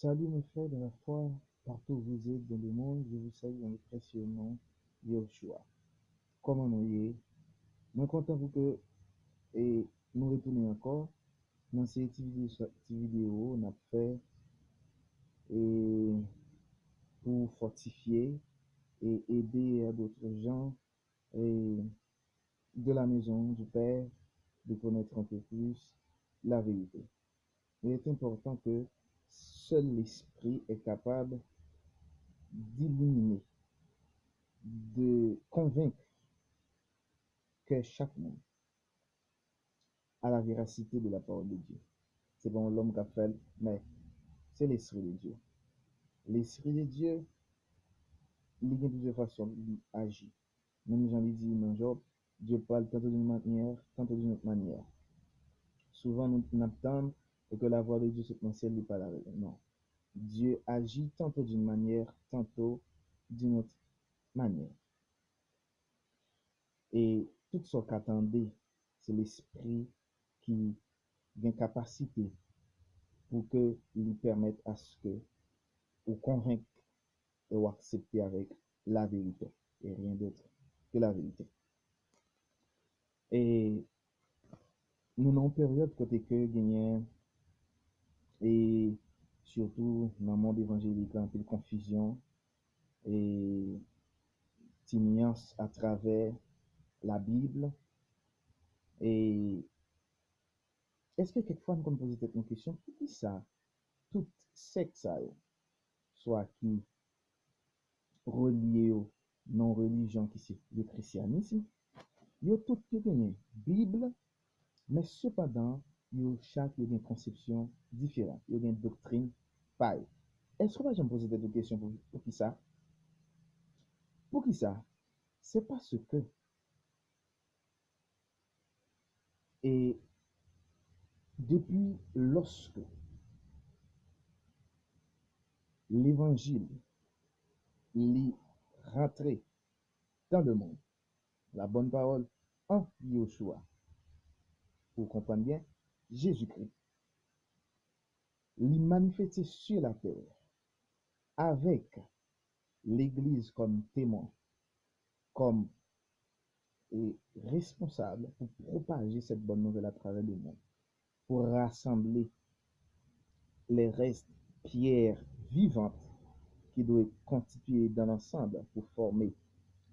Salut mes frères de la foi, partout où vous êtes dans le monde, je vous salue dans le précieux nom de Yoshua. Comment nous y est? Moi content pour que et nous retourner encore dans cette vidéo on a fait et pour fortifier et aider à d'autres gens et de la maison du Père de connaître un peu plus la vérité. Il est important que seul l'Esprit est capable d'illuminer, de convaincre que chaque monde a la véracité de la parole de Dieu. C'est bon l'homme qui a fait, mais c'est l'Esprit de Dieu. L'Esprit de Dieu, il y a plusieurs façons d'agir. Même Jean lui dit dans Job, Dieu parle tantôt d'une manière, tantôt d'une autre manière. Souvent, nous attendons que la voix de Dieu se cancelle n'est pas la raison. Non. Dieu agit tantôt d'une manière, tantôt d'une autre manière. Et tout ce qu'attendait, c'est l'Esprit qui a une capacité pour que lui permette à ce que ou convaincre ou accepter avec la vérité et rien d'autre que la vérité. Et nous avons une période côté que gagnait et surtout dans le monde évangélique un peu de confusion et ignorance à travers la Bible. Et est-ce que quelquefois nous poser cette question, pour qui ça, tout secte ça, soit qui relié aux non-religion qui c'est le christianisme, yo tout une Bible, mais cependant, yo chaque yo une conception différente, yo une doctrine pareille. Est-ce que je me poser des questions pour qui ça? Pour qui ça? C'est parce que et depuis lorsque l'évangile est rentré dans le monde, la bonne parole en Yoshua, pour comprendre bien, Jésus-Christ, il manifesté sur la terre avec l'Église comme témoin, comme responsable pour propager cette bonne nouvelle à travers le monde, pour rassembler les restes pierres vivantes qui doivent constituer dans l'ensemble pour former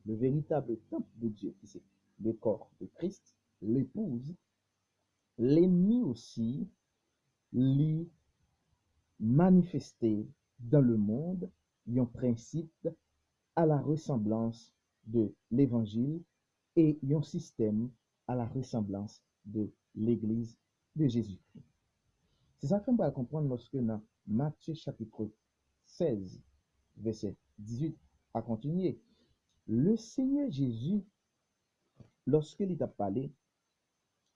le véritable temple de Dieu, qui c'est le corps de Christ, l'épouse. L'ennemi aussi l'y manifester dans le monde un principe à la ressemblance de l'évangile et un système à la ressemblance de l'église de Jésus-Christ. C'est ça qu'on va comprendre lorsque dans Matthieu chapitre 16, verset 18 à continuer. Le Seigneur Jésus, lorsqu'il t'a parlé,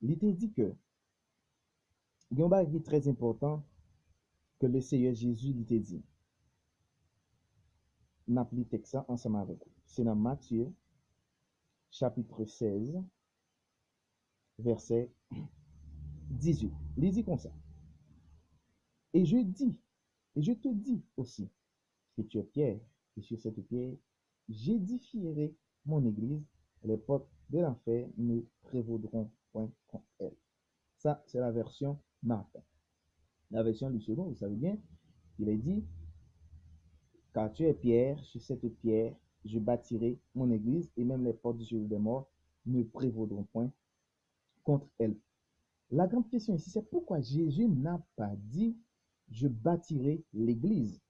il t'a dit que il y a un truc très important que le Seigneur Jésus il t'a dit. N'applique ça ensemble avec vous. C'est dans Matthieu chapitre 16, verset 18. Il dit comme ça. Et je dis, et je te dis aussi que tu es pierre, et sur cette pierre, j'édifierai mon église, les portes de l'enfer ne prévaudront point contre elle. Ça, c'est la version Martin. La version du second, vous savez bien, il est dit, car tu es pierre, sur cette pierre, je bâtirai mon église, et même les portes du jour des morts ne prévaudront point contre elle. La grande question ici, c'est pourquoi Jésus n'a pas dit je bâtirai l'église,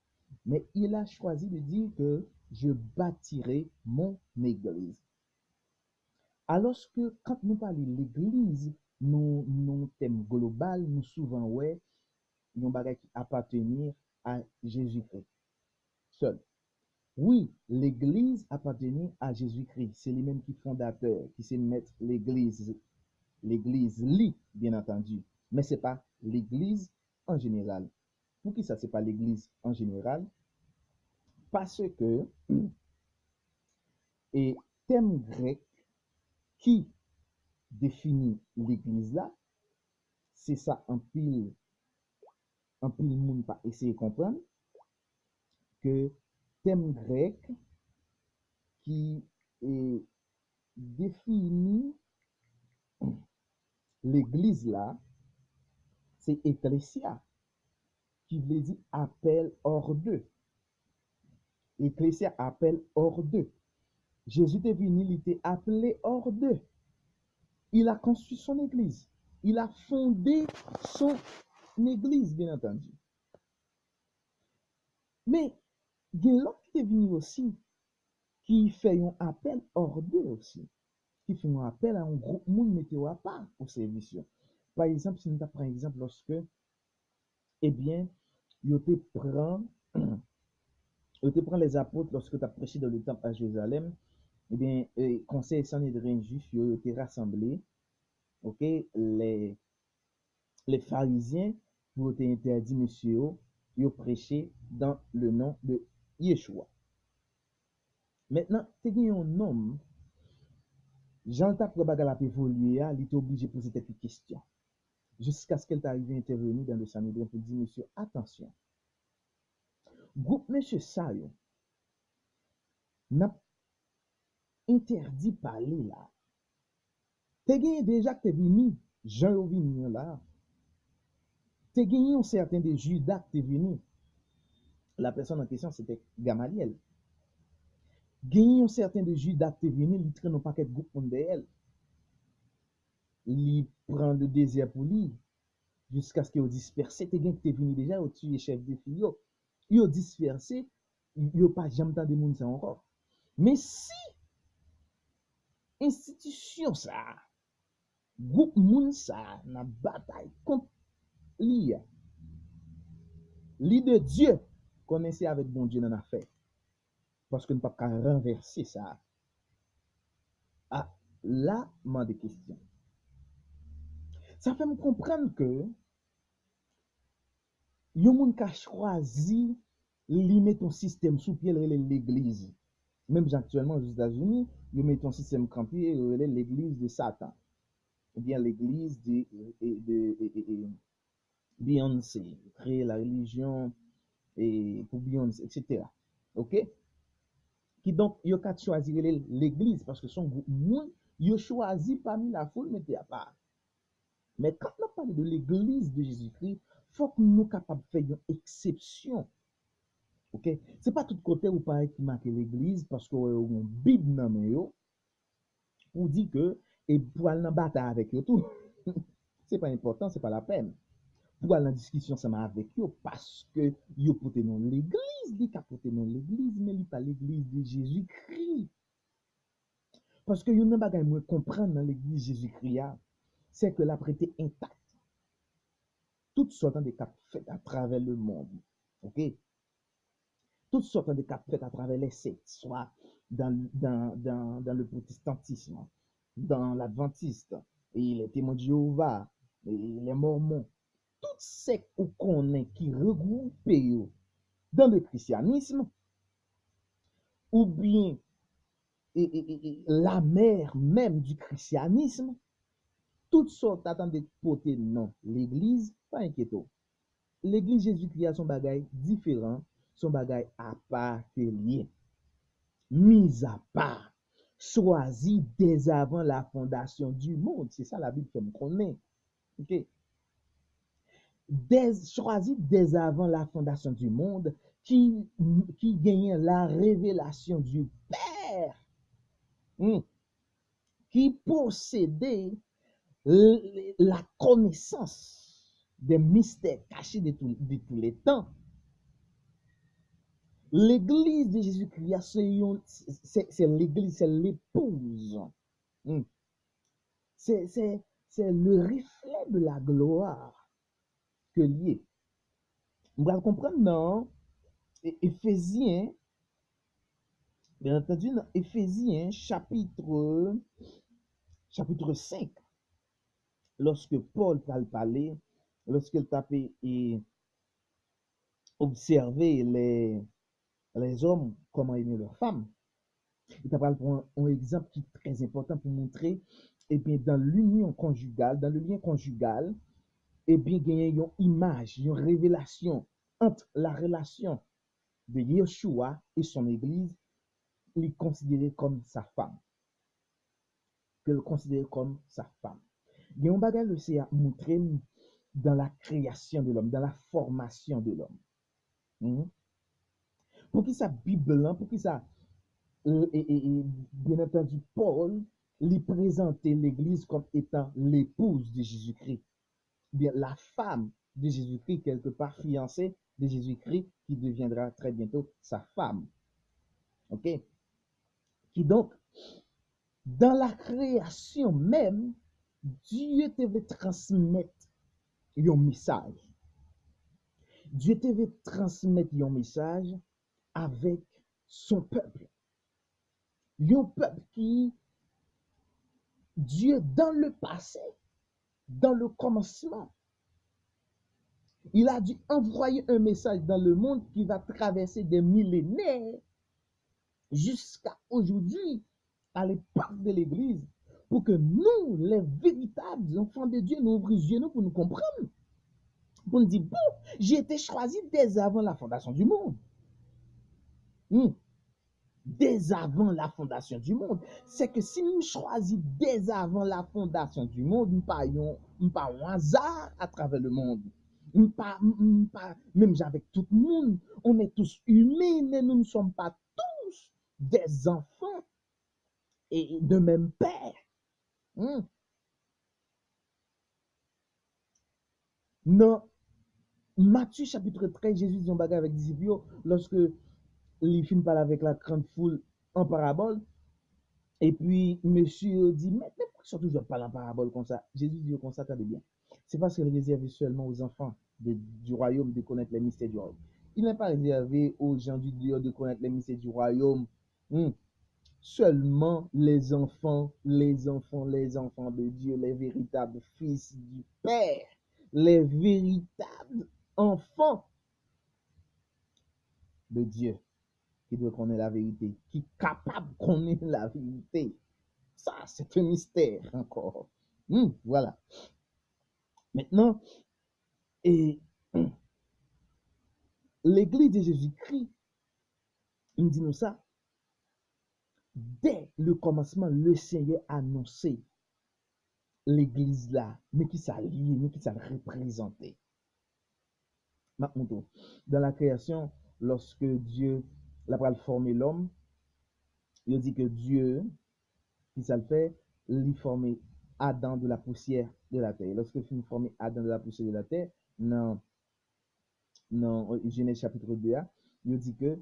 mais il a choisi de dire que je bâtirai mon église. Alors que quand nous parlons de l'église, nous thème global, nous souvent ouais, nous bagay qui appartenir à Jésus-Christ seul. Oui, l'église appartenait à Jésus-Christ, c'est lui-même qui est fondateur, qui sait mettre l'église lit, bien entendu, mais c'est pas l'église en général. Pour qui ça, c'est pas l'église en général? Parce que, et thème grec qui définit l'église là, c'est ça en pile un peu le monde pas essayer de comprendre que thème grec qui est défini l'église là, c'est ecclésia, qui veut dire appel hors d'eux. Ecclésia appelle hors d'eux. Jésus est venu, il était appelé hors d'eux. Il a construit son église. Il a fondé son église, bien entendu. Mais il y a l'autre qui est venu aussi, qui fait un appel hors d'eux aussi. Qui fait un appel à un groupe monde météo à part au service. Par exemple, si nous prenons exemple lorsque, eh bien, il te prend, il te prend les apôtres lorsque tu as prêché dans le temple à Jérusalem, eh bien, conseil Sanhédrin juif, il était rassemblé, ok, les pharisiens, pour te interdit, monsieur, ils prêché dans le nom de Yeshua. Maintenant, tu as un homme, Jean t'a pour bagarre la évoluer, il est obligé de poser des questions. Jusqu'à ce qu'elle t'arrive à intervenir dans le Sanhédrin pour dire, monsieur, attention. Groupe monsieur Sayo n'a interdit parler là. T'es gagné déjà que t'es venu, Jean venu là. T'es gagné un certain de Judas que t'es venu. La personne en question c'était Gamaliel. Gagné un certain de Judas que t'es venu, il traîne un paquet de groupe de elle. Il prend le désir pour lui jusqu'à ce qu'il dispersé. T'es gagné que t'es venu déjà, au tué chef de fille. Il dispersé, il pas jamais tant de monde ça encore. Mais si institution ça, groupe moun ça, na bataille contre lui, de Dieu, connaissez avec bon Dieu dans l'affaire. Parce que nous ne pouvons pas renverser ça. Ah, là, moi des questions. Ça fait me comprendre que yon moun ka choisi li met ton système sous pied l'église. Même actuellement aux États-Unis, ils mettent ton système campé l'église de Satan. Ou bien l'église de Beyoncé, créer la religion et pour Beyoncé, etc. OK? Qui donc, il a choisi l'église parce que son groupe, il a choisi parmi la foule, mais à part. Mais quand on parle de l'église de Jésus-Christ, il faut que nous soyons capables de faire une exception. OK? Ce n'est pas tout côté où paraît qui marque l'église parce qu'on a une Bible dans le pour dire que, et pour aller en bataille avec eux tout, ce n'est pas important, ce n'est pas la peine. Pour aller en discussion avec eux parce que ils portent non l'église, ils portent non l'église, mais ils pas l'église de Jésus-Christ. Parce que yon nan bagay mwen comprendre dans l'église Jésus-Christ, c'est que la prêté intacte. Toutes sortes de cap faites à travers le monde. OK? Toutes sortes de cap faites à travers les sectes, soit dans le protestantisme, dans l'adventiste, et les témoins de Jéhovah, et les mormons. Toutes sectes qu'on est qui regroupent dans le christianisme, ou bien la mère même du christianisme, toutes sortes attendent de porter non. L'église, pas inquiéto. L'église Jésus-Christ a son bagage différent, son bagage à part que lié. Mis à part, choisi dès avant la fondation du monde. C'est ça la Bible fait me connaît. OK? Choisi dès avant la fondation du monde, qui gagne la révélation du Père, qui possédait la connaissance des mystères cachés de tous les temps. L'église de Jésus-Christ, c'est l'église, c'est l'épouse. C'est le reflet de la gloire que lié. Vous allez comprendre, non? Éphésiens, bien entendu, dans Éphésiens, chapitre 5, lorsque Paul parlait, lorsqu'il tapait et observer les hommes, comment aimer leurs femmes. Il t'a parlé pour un exemple qui est très important pour montrer, et bien, dans l'union conjugale, dans le lien conjugal, eh bien, il y a une image, une révélation entre la relation de Yeshua et son église, il est considéré comme sa femme. Que le considérer comme sa femme. Il y a un bagage aussi à montrer dans la création de l'homme, dans la formation de l'homme. Mhm. Pour qui ça Bible, pour qui ça, bien entendu, Paul lui présentait l'Église comme étant l'épouse de Jésus-Christ, bien la femme de Jésus-Christ, quelque part fiancée de Jésus-Christ, qui deviendra très bientôt sa femme. Ok? Qui donc, dans la création même, Dieu devait transmettre un message. Dieu devait transmettre un message avec son peuple. Un peuple qui, Dieu, dans le passé, dans le commencement, il a dû envoyer un message dans le monde qui va traverser des millénaires jusqu'à aujourd'hui, à l'époque de l'Église, pour que nous, les véritables enfants de Dieu, nous ouvrions nous pour nous comprendre. Pour nous dire, bon, j'ai été choisi dès avant la fondation du monde. Dès avant la fondation du monde. C'est que si nous choisissons dès avant la fondation du monde, nous ne pas un hasard à travers le monde. Même avec tout le monde, on est tous humains, mais nous ne sommes pas tous des enfants et de même père. Non, Matthieu chapitre 13, Jésus dit un bagage avec les disciples, lorsque il finit parler avec la grande foule en parabole, et puis monsieur dit, mais pourquoi sont toujours parler en parabole comme ça? Jésus dit comme ça, attendez bien. C'est parce qu'il est réservé seulement aux enfants du royaume de connaître les mystères du royaume. Il n'est pas réservé aux gens du Dieu de connaître les mystères du royaume. Seulement les enfants de Dieu, les véritables fils du Père, les véritables enfants de Dieu qui doit connaître la vérité, qui est capable de connaître la vérité. Ça, c'est un mystère encore. Voilà. Maintenant, et l'Église de Jésus-Christ, il dit nous ça, dès le commencement, le Seigneur a annoncé l'Église là, mais qui ça lié, mais qui ça représenté. Maintenant, dans la création, lorsque Dieu l'a formé l'homme, il dit que Dieu, qui ça le fait, lui formé Adam de la poussière de la terre. Lorsque il formé Adam de la poussière de la terre, dans Genèse chapitre 2, il dit que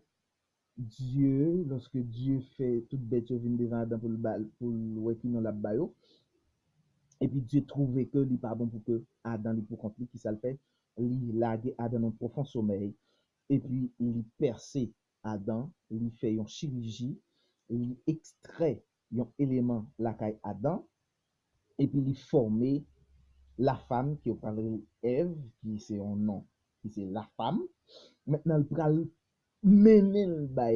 Dieu, lorsque Dieu fait toute bête venir devant Adam pour le qui dans la bayo, et puis Dieu trouvait que il pas bon pour que Adam lui pour compter qui ça le fait, il lague Adam dans profond sommeil, et puis il percé Adam, il fait une chirurgie, il extrait un élément la caille Adam, et puis il formé la femme qui est parlé Ève, qui c'est un nom, qui c'est la femme. Maintenant, il pral mener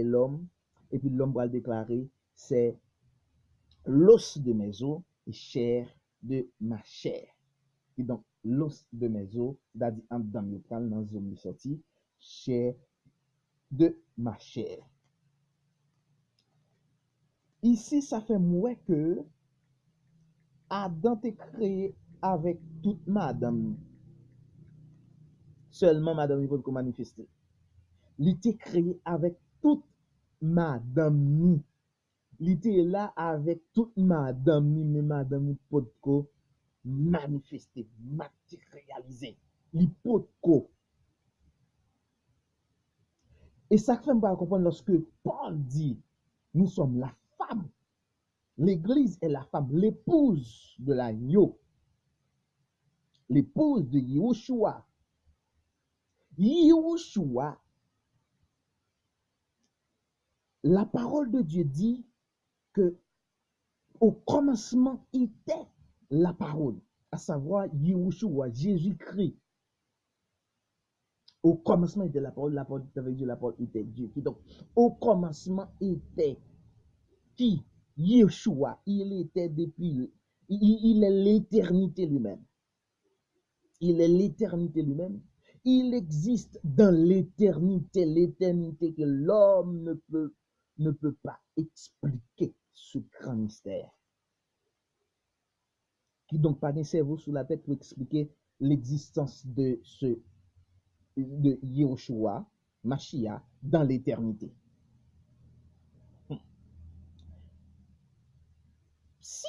l'homme, et puis l'homme va le déclarer, c'est l'os de mes os et chair de ma chair. Et donc, l'os de mes os, c'est-à-dire en dedans, il prend dans zone sorti, chair de ma chair. Ici, ça fait moins que Adam est créé avec toute madame. Seulement madame il peut manifester. Il était créé avec toute madame. Il était là avec toute madame, mais madame peut manifester, matérialiser. Il peut. Et ça fait me comprendre lorsque Paul dit, nous sommes la femme. L'église est la femme, l'épouse de l'agneau, l'épouse de Yeshua. Yeshua, la parole de Dieu dit que au commencement était la parole, à savoir Yeshua, Jésus-Christ. Au commencement était la parole avec Dieu, la parole était Dieu. Donc, au commencement était qui? Yeshua, il était depuis, il est l'éternité lui-même. Il est l'éternité lui-même. Il existe dans l'éternité, l'éternité que l'homme ne peut pas expliquer ce grand mystère. Qui donc pas un cerveau sous la tête pour expliquer l'existence de Yahushua, Mashiach, dans l'éternité. Si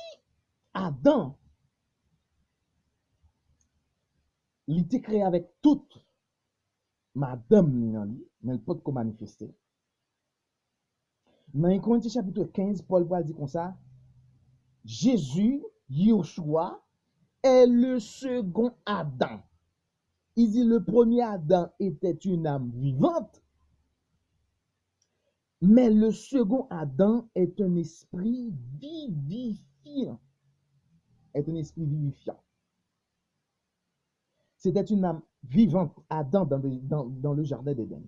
Adam, il était créé avec toute madame dans lui, mais il peut pas manifester. Dans 1 Corinthiens chapitre 15, Paul va dire comme ça, Jésus, Yahushua, est le second Adam. Il dit le premier Adam était une âme vivante, mais le second Adam est un esprit vivifiant. Est un esprit vivifiant. C'était une âme vivante, Adam, dans le jardin d'Éden.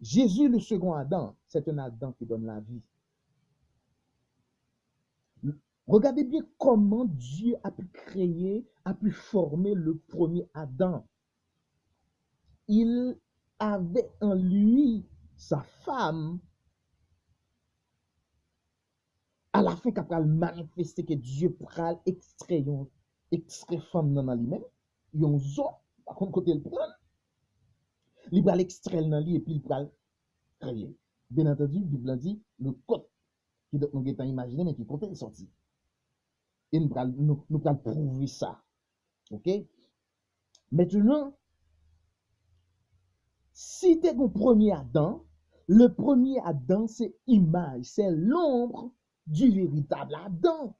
Jésus, le second Adam, c'est un Adam qui donne la vie. Regardez bien comment Dieu a pu créer, a pu former le premier Adam. Il avait en lui sa femme. À la fin, quand il manifester que Dieu pral extrait femme dans lui-même, yon zo, par contre, côté le prend, il pral extrait dans lui et puis il pral créer. Bien entendu, la Bible dit, le côté qui nous avons imaginé, mais qui côté est sorti. Et nous pral prouver ça. Ok? Maintenant, si tu es le premier Adam, c'est image, c'est l'ombre du véritable Adam,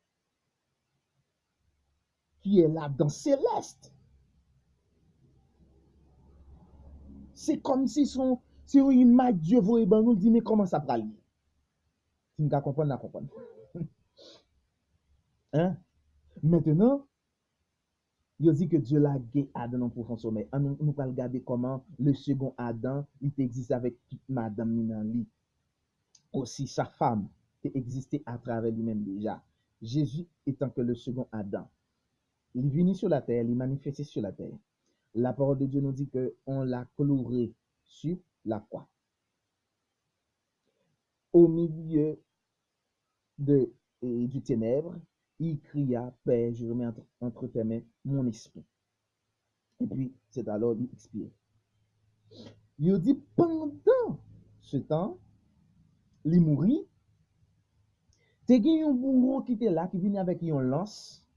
qui est l'Adam céleste. C'est comme si c'est une image Dieu voit ben nous dit mais comment ça va lier? Si nous comprendre, nous comprendre. Hein? Maintenant, il dit que Dieu l'a gué Adam en profond sommeil. Nous allons regarder comment le second Adam, il existe avec toute madame Minali. Aussi sa femme existait à travers lui-même déjà. Jésus étant que le second Adam. Il est venu sur la terre, il est manifesté sur la terre. La parole de Dieu nous dit qu'on l'a cloué sur la croix. Au milieu du ténèbre, il cria, Père, je remets entre tes mains mon esprit. Et puis, c'est alors qu'il expire. Il dit, pendant ce temps, il mourit. Te gen yon bourreau qui était là, qui venait avec yon lance,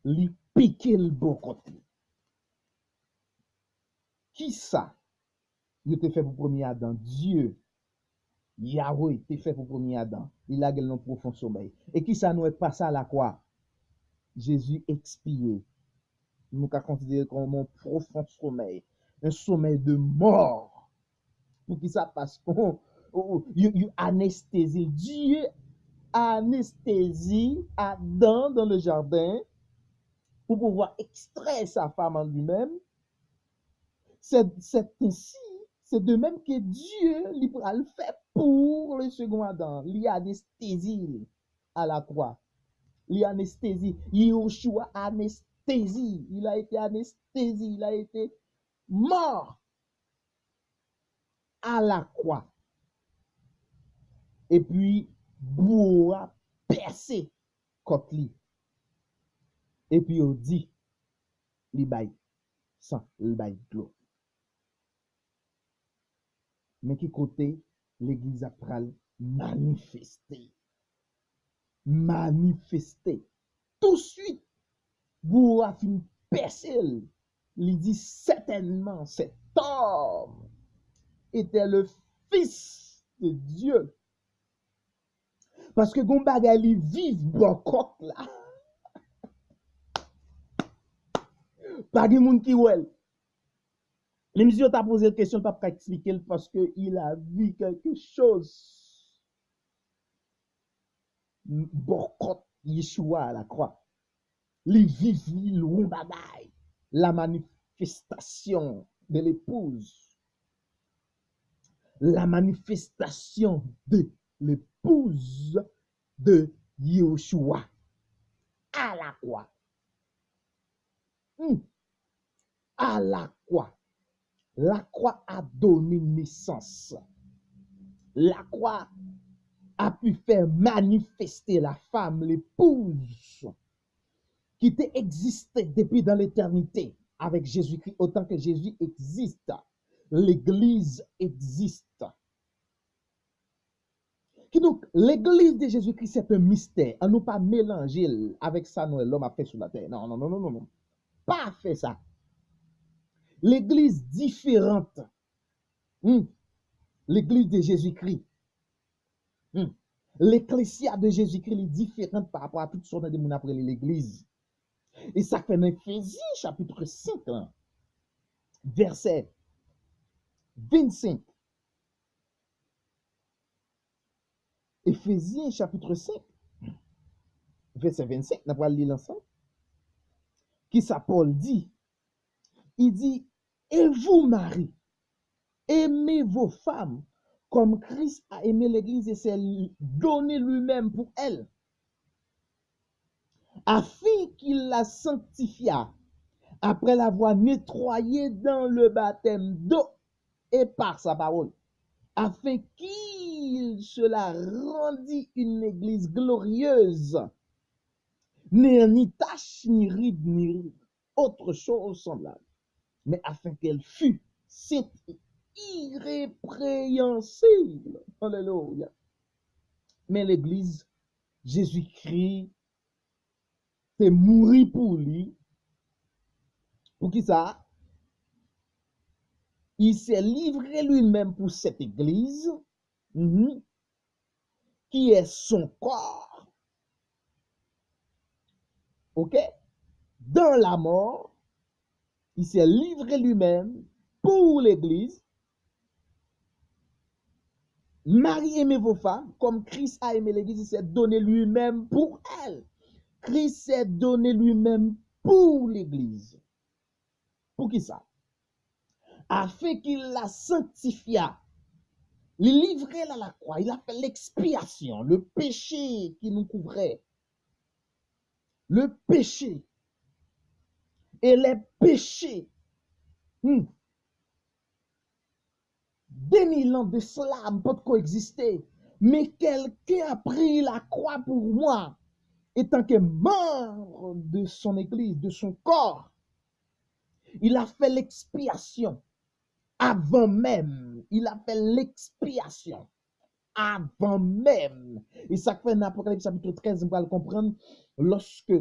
li pique le bon côté. Qui ça? Il te fait pour premier Adam. Dieu, Yahweh, te fait pour premier Adam. Il a gagné un profond sommeil. Et qui ça nous est passé à la croix? Jésus expié. Nous avons considéré comme un profond sommeil. Un sommeil de mort. Pour qui ça passe? Anesthésie. Dieu anesthésie Adam dans le jardin pour pouvoir extraire sa femme en lui-même. C'est ainsi, c'est de même que Dieu le fait pour le second Adam. Il anesthésie à la croix. Il anesthésie. Yahushua anesthésie. Il a été anesthésie. Il a été mort à la croix. Et puis, bourra percé contre lui. Et puis, on dit, li bay sang, li bay l'eau. Mais qui côté, l'église a pral manifester. Manifester. Tout de suite, bourra fin percé. Il dit certainement, cet homme était le fils de Dieu. Parce que gon bagay li vive bokok là. Pas de monde qui ouel. Même si on t'a posé la question, pas expliquer parce qu'il a vu quelque chose. Bokok Yeshua à la croix. Li vive li loin bagay. La manifestation de l'épouse. La manifestation de l'épouse de Yeshua à la croix. à la croix. La croix a donné naissance. La croix a pu faire manifester la femme, l'épouse, qui était existée depuis dans l'éternité avec Jésus-Christ. Autant que Jésus existe, l'Église existe. Donc, l'Église de Jésus-Christ, c'est un mystère. On ne peut pas mélanger avec ça, l'homme a fait sur la terre. Non, non, non, non, non, non. Pas fait ça. L'Église différente. L'Église de Jésus-Christ. L'Ecclésia de Jésus-Christ est différente par rapport à toutes sortes de monde après l'Église. Et ça fait dans Éphésiens chapitre 5, verset 25. Éphésiens chapitre 5, verset 25, on va lire ensemble. Qui ça Paul dit? Il dit, et vous, Marie, aimez vos femmes comme Christ a aimé l'Église et s'est donné lui-même pour elle, afin qu'il la sanctifia après l'avoir nettoyée dans le baptême d'eau et par sa parole, afin qu'il se la rendit une Église glorieuse, n'ayant ni tache, ni ride, ni autre chose semblable, mais afin qu'elle fût sainte et irrépréhensible. Alléluia. Mais l'Église, Jésus-Christ, c'est mourir pour lui. Pour qui ça? Il s'est livré lui-même pour cette Église, qui est son corps. OK? Dans la mort, il s'est livré lui-même pour l'Église. Marie, aimez vos femmes, comme Christ a aimé l'Église, il s'est donné lui-même pour elle. Christ s'est donné lui-même pour l'Église. Pour qui ça? Afin qu'il la sanctifia. Il livré à la croix, il a fait l'expiation, le péché qui nous couvrait. Le péché. Et les péchés. 2000 ans de cela ne peuvent coexister. Mais quelqu'un a pris la croix pour moi, étant que membre de son église, de son corps. Il a fait l'expiation avant même. Il a fait l'expiation avant même. Et ça fait dans Apocalypse chapitre 13, on va le comprendre, lorsque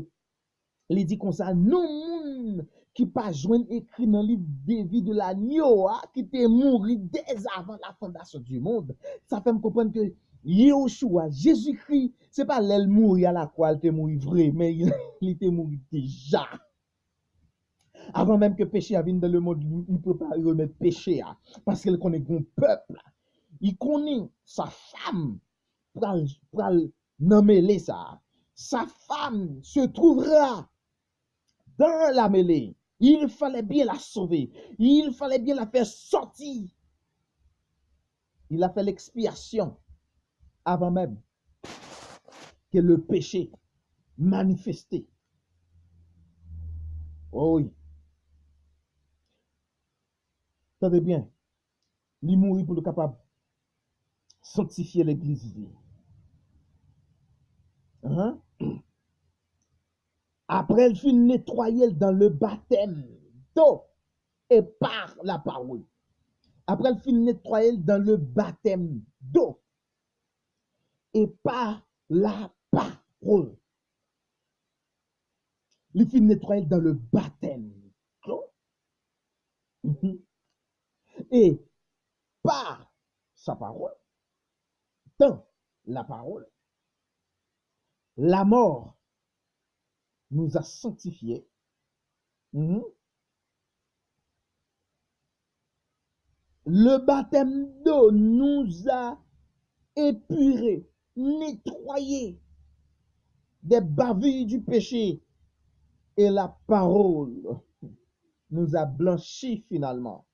il dit comme ça, non qui pas joindre écrit dans le livre de vie de l'agneau, qui était mort dès avant la fondation du monde. Ça fait me comprendre que Yeshua, Jésus-Christ, c'est pas l'aile mourir à la croix, il était mort vrai, mais il était mort déjà. Avant même que péché vienne dans le monde, il ne peut pas remettre péché, parce qu'il connaît son peuple. Il connaît sa femme pour nommer ça. Sa femme se trouvera dans la mêlée. Il fallait bien la sauver. Il fallait bien la faire sortir. Il a fait l'expiation avant même que le péché manifesté. Oh oui. Attendez bien. Il mourit pour le capable sanctifier l'église. Après, elle fut nettoyée dans le baptême d'eau et par la parole. Après, elle fut nettoyée dans le baptême d'eau et par la parole. Elle fut nettoyée dans le baptême d'eau et par sa parole. Dans la parole, la mort nous a sanctifiés. Le baptême d'eau nous a épurés, nettoyés des bavures du péché. Et la parole nous a blanchis finalement.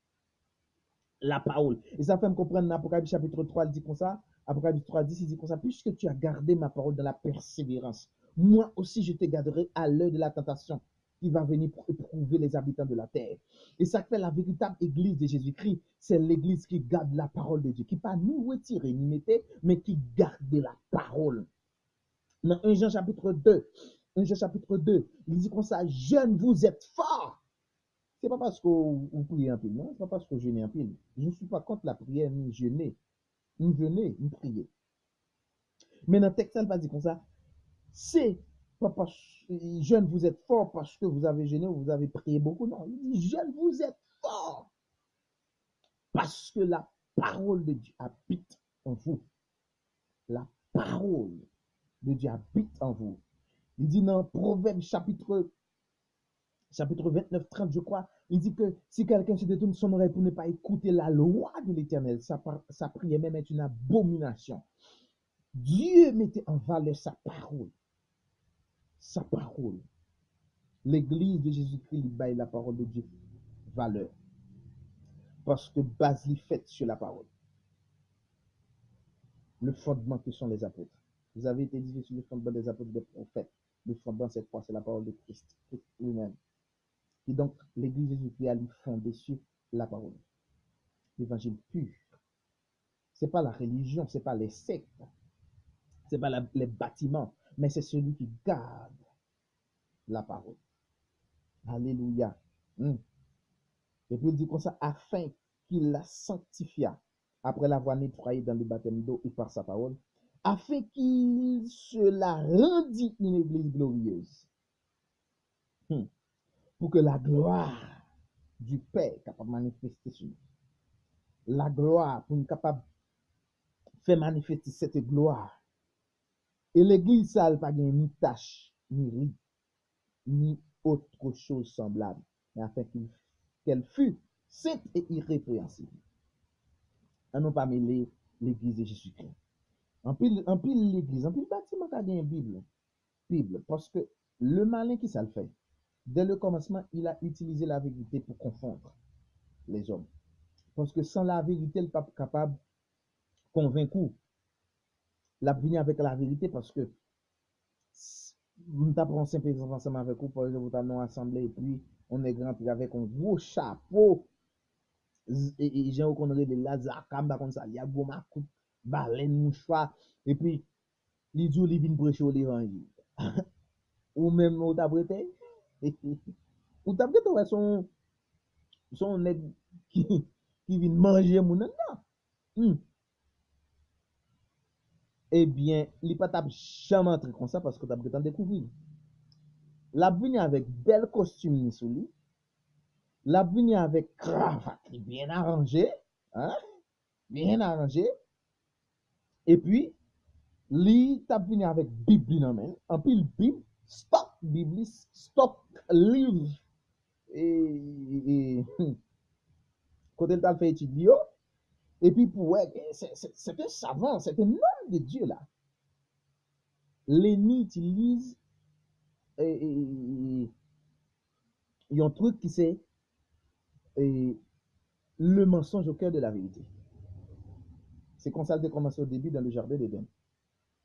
La parole. Et ça fait me comprendre dans Apocalypse chapitre 3, il dit comme ça. Apocalypse 3, 10, il dit comme ça. Puisque tu as gardé ma parole dans la persévérance, moi aussi je te garderai à l'heure de la tentation. qui va venir éprouver les habitants de la terre. Et ça fait la véritable église de Jésus-Christ. C'est l'église qui garde la parole de Dieu, qui pas ni retirer ni mettre, mais qui garde la parole. Dans 1 Jean chapitre 2, 1 Jean chapitre 2, il dit comme ça, jeunes, vous êtes forts. C'est pas parce que vous priez en pile, non, c'est pas parce que je jeûne en pile. Je ne suis pas contre la prière, ni jeûner, ni prier. Mais dans le texte, elle va dire comme ça, c'est pas parce que jeune, vous êtes fort parce que vous avez jeûné ou vous avez prié beaucoup. Non, il dit jeune, vous êtes fort parce que la parole de Dieu habite en vous. La parole de Dieu habite en vous. Il dit dans Proverbe chapitre 29, 30, je crois, il dit que si quelqu'un se détourne son oreille pour ne pas écouter la loi de l'Éternel, sa prière même est une abomination. Dieu mettait en valeur sa parole. Sa parole. L'église de Jésus-Christ baille la parole de Dieu valeur. Parce que base est faite sur la parole. Le fondement que sont les apôtres. Vous avez été édifiés sur le fondement des apôtres des prophètes. Le fondement, cette fois, c'est la parole de Christ lui-même. Et donc, l'église de Jésus-Christ a lui fondé sur la parole. L'évangile pur. C'est pas la religion, c'est pas les sectes, c'est pas les bâtiments, mais c'est celui qui garde la parole. Alléluia. Et puis il dit comme ça, afin qu'il la sanctifia, après l'avoir nettoyé dans le baptême d'eau et par sa parole, afin qu'il se la rendit une église glorieuse. Pour que la gloire du Père capable de manifester sur nous. La gloire, pour nous capable de faire manifester cette gloire. Et l'église, ça n'a pas ni tache, ni ride, ni autre chose semblable, mais afin qu'elle fût sainte et irrépréhensible. À ne pas mêler l'église de Jésus-Christ. En pile l'église, en pile bâtiment qui a une Bible, parce que le malin qui ça le fait, dès le commencement, il a utilisé la vérité pour confondre les hommes. Parce que sans la vérité, il n'est pas capable de convaincre. La venir avec la vérité parce que nous t'apprenons simple exemple ensemble avec vous, par exemple, vous t'avez assemblée et puis on est rentré avec un gros chapeau et j'ai reconnu de Lazare, comme ça, il y a gros coupe, baleine, mouchoir, et puis les jours, ils viennent prêcher l'évangile. Ou même, ou t'as prêté, ou t'as prêté, ouais, son nègre qui vient manger mon non. Eh bien, il n'est pas jamais entré comme ça parce que tu as besoin de découvrir. La venu avec bel costume sous lui, la venu avec cravate bien arrangée, hein, bien arrangée, et puis, li t'a venu avec Bible en main, en pile Bible, stock Bible, stock livre, et quand elle t'a fait étudier, et puis pour ouais, c'est un savant, c'est un homme de Dieu là. L'ennemi utilise il y a un truc qui c'est le mensonge au cœur de la vérité. C'est comme ça que commencé au début dans le jardin d'Éden.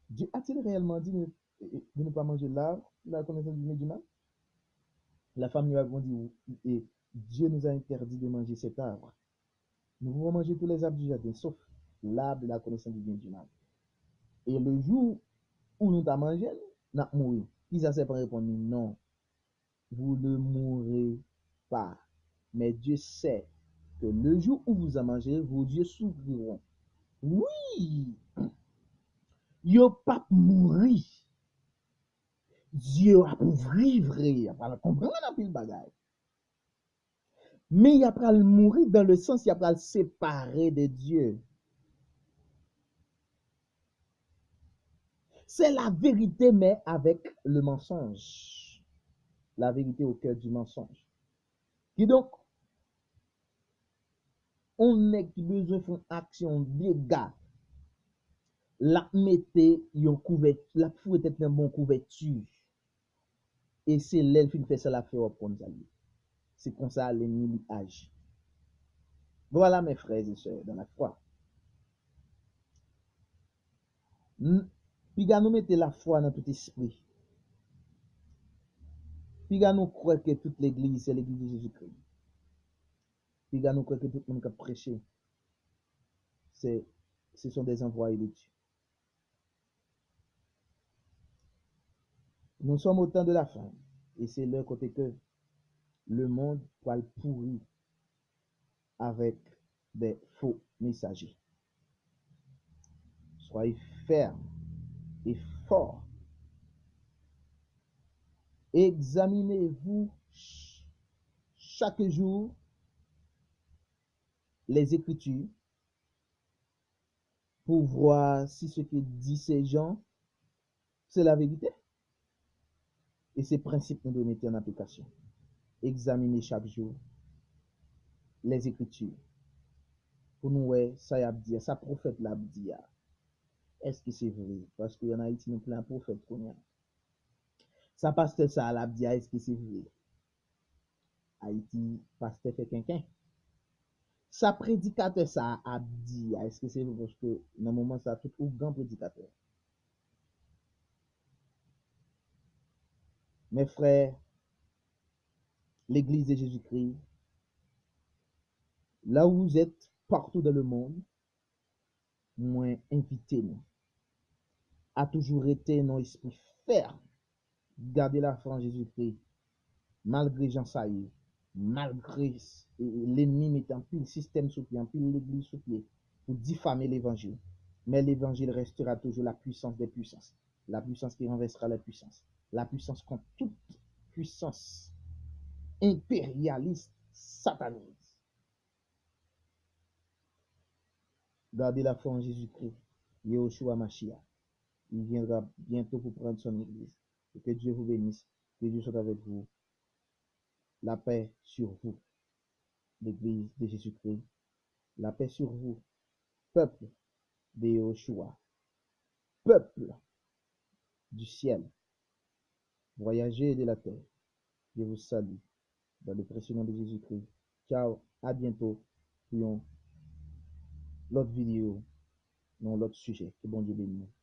Dieu a-t-il réellement dit de ne pas manger l'arbre, la connaissance du bien et du mal? La femme lui a répondu, et Dieu nous a interdit de manger cet arbre. Nous pouvons manger tous les arbres du jardin, sauf l'arbre de la connaissance du bien et du mal. Et le jour où nous avons mangé, nous avons mouru. Qui ça s'est pas répondu? Non, vous ne mourrez pas. Mais Dieu sait que le jour où vous en mangerez, vos yeux s'ouvriront. Oui, yo pas mourir. Dieu a pour vivre, il a pas comprendre la pile bagaille. Mais il a pas le mourir dans le sens il a pas le séparer de Dieu. C'est la vérité mais avec le mensonge. La vérité au cœur du mensonge. Et donc on est qui besoin de faire action dégâts. La mette yon couverture, la fouette est un bon couverture. Et c'est l'elfe qui fait ça la fait comme ça. C'est comme ça l'ennemi agit. Voilà mes frères et sœurs dans la foi. Puis nous mettez la foi dans tout esprit. Puis gars nous croit que toute l'église, c'est l'église de Jésus-Christ. Puis gars nous croit que tout le monde qui a prêché, ce sont des envoyés de Dieu. Nous sommes au temps de la fin. Et c'est le côté que le monde va le pourrir avec des faux messagers. Soyez fermes et forts. Examinez-vous chaque jour les Écritures pour voir si ce que disent ces gens, c'est la vérité. Et ces principes, nous devons mettre en application. Examinez chaque jour les Écritures pour nous voir ça y a dit, ça prophète l'a dit. Est-ce que c'est vrai? Parce qu'il y en a Haïti, nous plein prophète qu'on a. Ça pasteur ça l'a dit, est-ce que c'est vrai? Haïti, pasteur fait quelqu'un. Ça prédicateur ça a dit, est-ce que c'est vrai? Parce que dans le moment ça tout ou grand prédicateur. Mes frères, l'église de Jésus-Christ, là où vous êtes, partout dans le monde, moi, invitez-nous à toujours été dans l'esprit ferme. Gardez la foi en Jésus-Christ, malgré Jean Saïd, malgré l'ennemi mettant pile système sous pied, pile l'église sous pied, pour diffamer l'évangile. Mais l'évangile restera toujours la puissance des puissances, la puissance qui renversera les puissances, la puissance contre toute puissance impérialiste, sataniste. Gardez la foi en Jésus-Christ, Yahushua Mashiach. Il viendra bientôt pour prendre son église. Et que Dieu vous bénisse, que Dieu soit avec vous. La paix sur vous, l'église de Jésus-Christ. La paix sur vous, peuple de Yahushua, peuple du ciel, voyagez de la terre. Je vous salue dans le précieux nom de Jésus-Christ. Ciao, à bientôt pour l'autre vidéo, dans l'autre sujet. Que bon Dieu bénisse.